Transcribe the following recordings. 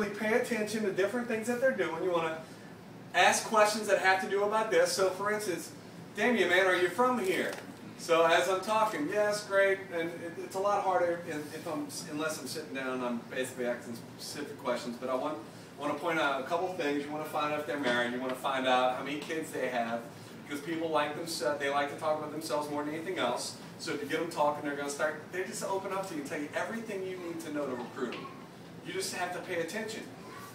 basically pay attention to different things that they're doing. You want to ask questions that have to do about this. So for instance, Damien, man, are you from here? So as I'm talking, yes, great, and it's a lot harder unless I'm sitting down. I'm basically asking specific questions, but I want to point out a couple things. You want to find out if they're married. You want to find out how many kids they have, because people like them. They like to talk about themselves more than anything else. So if you get them talking, they're going to start. They just open up to you and tell you everything you need to know to recruit them. You just have to pay attention.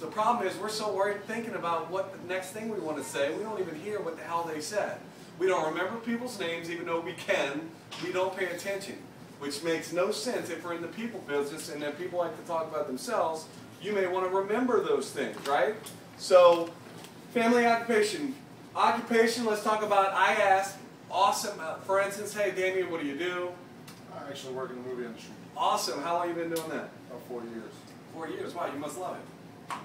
The problem is we're so worried thinking about what the next thing we want to say, we don't even hear what the hell they said. We don't remember people's names even though we can. We don't pay attention, which makes no sense if we're in the people business and then people like to talk about themselves. You may want to remember those things, right? So, family occupation. Occupation, let's talk about, I asked, awesome, for instance, hey Damien, what do you do? I actually work in the movie industry. Awesome, how long have you been doing that? About 40 years. 4 years, wow, you must love it.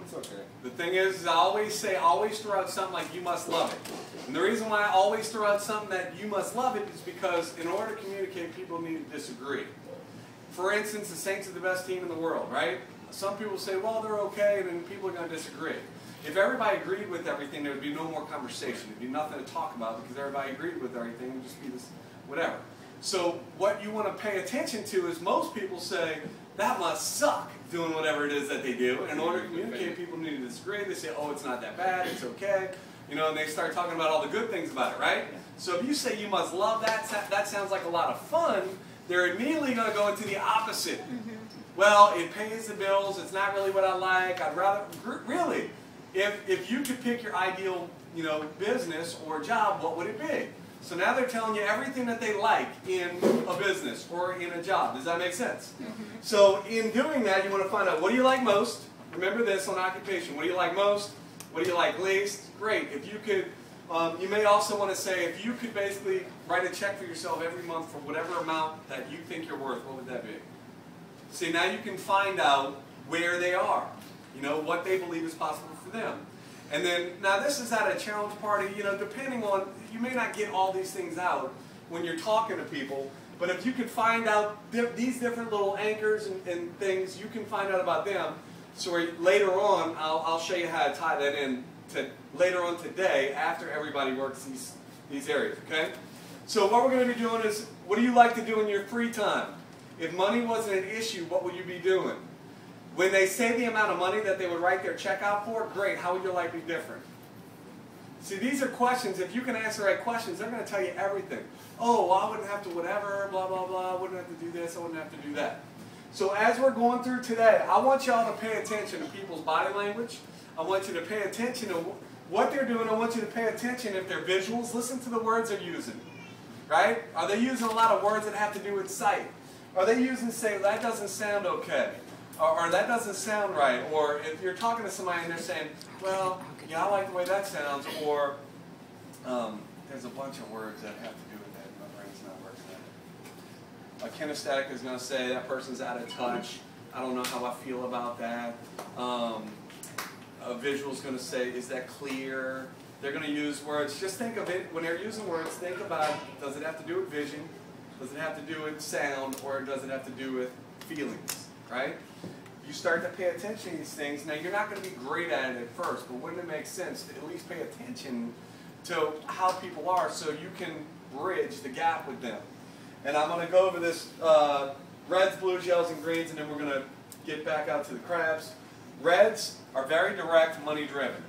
It's okay. The thing is I always say, always throw out something like you must love it. And the reason why I always throw out something that you must love it is because in order to communicate, people need to disagree. For instance, the Saints are the best team in the world, right? Some people say, well, they're okay, and then people are going to disagree. If everybody agreed with everything, there would be no more conversation. There would be nothing to talk about because everybody agreed with everything. It would just be this, whatever. So what you want to pay attention to is most people say, that must suck, doing whatever it is that they do. In order to communicate, people need to disagree. They say, oh, it's not that bad, it's okay. You know, and they start talking about all the good things about it, right? So if you say you must love that, that sounds like a lot of fun, they're immediately going to go into the opposite. Well, it pays the bills, it's not really what I like, I'd rather, really, if you could pick your ideal, business or job, what would it be? So now they're telling you everything that they like in a business or in a job. Does that make sense? So in doing that, you want to find out, what do you like most? Remember this on occupation. What do you like most? What do you like least? Great. If you could, you may also want to say, if you could basically write a check for yourself every month for whatever amount that you think you're worth, what would that be? See, now you can find out where they are, what they believe is possible for them. And then, now this is at a challenge party, depending on, you may not get all these things out when you're talking to people, but if you could find out these different little anchors and things, you can find out about them. So later on, I'll show you how to tie that in to later on today after everybody works these areas, okay? So what we're going to be doing is, what do you like to do in your free time? If money wasn't an issue, what would you be doing? When they say the amount of money that they would write their check out for, great, how would your life be different? See, these are questions. If you can answer the right questions, they're going to tell you everything. Oh, well, I wouldn't have to whatever, blah, blah, blah. I wouldn't have to do this. I wouldn't have to do that. So as we're going through today, I want y'all to pay attention to people's body language. I want you to pay attention to what they're doing. I want you to pay attention if they're visuals. Listen to the words they're using. Right? Are they using a lot of words that have to do with sight? Are they using, say, that doesn't sound okay? Or that doesn't sound right, or if you're talking to somebody and they're saying, well, yeah, I like the way that sounds, or there's a bunch of words that have to do with that, my brain's not working. A kinesthetic is going to say that person's out of touch, I don't know how I feel about that. A visual is going to say, is that clear? They're going to use words. Just think of it, when they're using words, think about, does it have to do with vision? Does it have to do with sound? Or does it have to do with feelings? Right? You start to pay attention to these things. Now, you're not going to be great at it at first, but wouldn't it make sense to at least pay attention to how people are so you can bridge the gap with them? And I'm going to go over this reds, blues, yellows, and greens, and then we're going to get back out to the crabs. Reds are very direct, money-driven.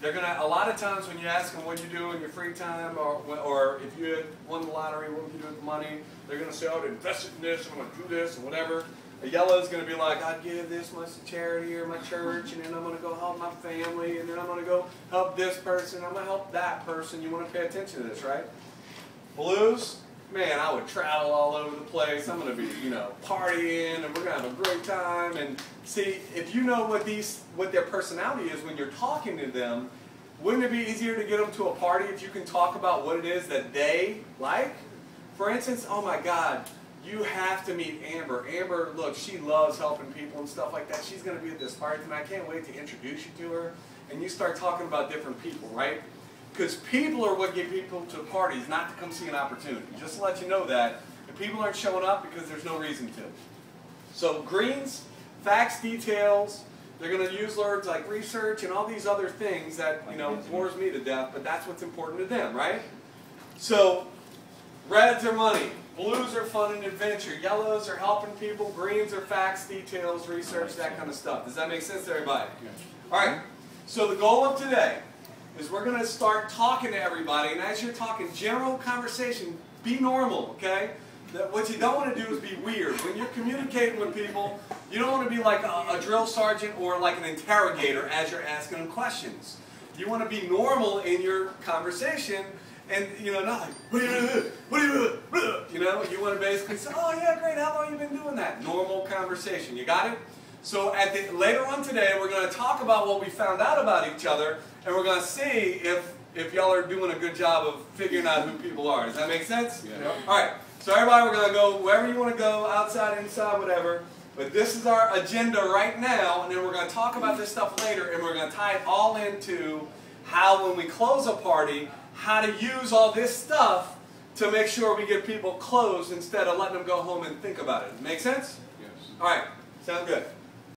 They're going to, a lot of times when you ask them what you do in your free time, or if you had won the lottery, what would you do with the money, they're going to say, oh, I'd invest it in this, I'm going to do this, and whatever. A yellow is going to be like, I'd give this much to charity or my church, and then I'm going to go help my family, and then I'm going to go help this person, I'm going to help that person. You want to pay attention to this, right? Blues, man, I would travel all over the place. I'm going to be, partying, and we're going to have a great time. And see, if you know what their personality is when you're talking to them, wouldn't it be easier to get them to a party if you can talk about what it is that they like? For instance, oh my God, you have to meet Amber. Amber, look, she loves helping people and stuff like that. She's going to be at this party, and I can't wait to introduce you to her. And you start talking about different people, right? Because people are what get people to parties, not to come see an opportunity. Just to let you know that. And people aren't showing up because there's no reason to. So greens, facts, details. They're going to use words like research and all these other things that, you know, bores me to death, but that's what's important to them, right? So, reds are money, blues are fun and adventure, yellows are helping people, greens are facts, details, research, that kind of stuff. Does that make sense to everybody? All right, so the goal of today is we're going to start talking to everybody, and as you're talking, general conversation, be normal, okay? What you don't want to do is be weird. When you're communicating with people, you don't want to be like a drill sergeant or like an interrogator as you're asking them questions. You want to be normal in your conversation, and you know, not like, what are you doing? What are you doing? You know, you want to basically say, oh yeah, great, how long have you been doing that? Normal conversation, you got it? So later on today, we're going to talk about what we found out about each other, and we're going to see if y'all are doing a good job of figuring out who people are. Does that make sense? Yeah. All right. So everybody, we're going to go wherever you want to go, outside, inside, whatever. But this is our agenda right now, and then we're going to talk about this stuff later, and we're going to tie it all into how, when we close a party, how to use all this stuff to make sure we get people closed instead of letting them go home and think about it. Make sense? Yes. All right. Sound good.